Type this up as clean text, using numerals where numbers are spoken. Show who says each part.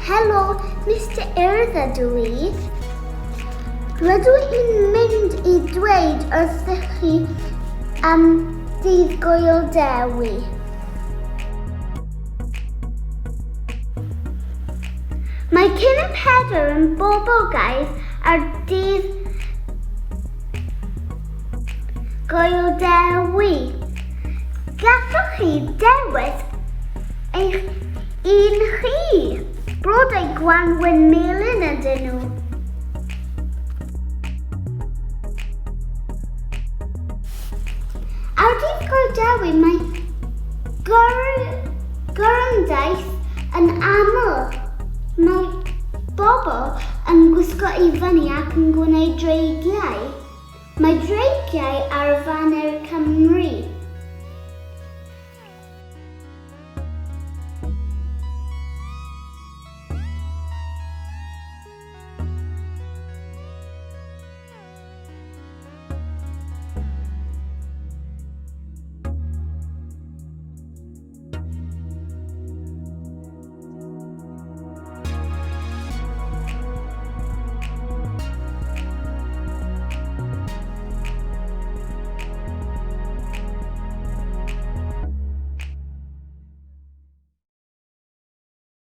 Speaker 1: Helo, Mr. Ydw i. Rydw i'n mynd i dweud wrthych chi am dydd Gwyl Dewi. Mae cyn y pedr yn boblogaidd ar dydd Gwyl Dewi. Gallwch chi dewis eich un chi. Blodau gwanwyn melyn ydyn nhw. Ar dydd Gwyl Dewi mae gyryndaeth yn aml. Mae bobl yn gwisgo i fyny ac yn gwneud dreigiau. Mae dreigiau ar faner Cymru.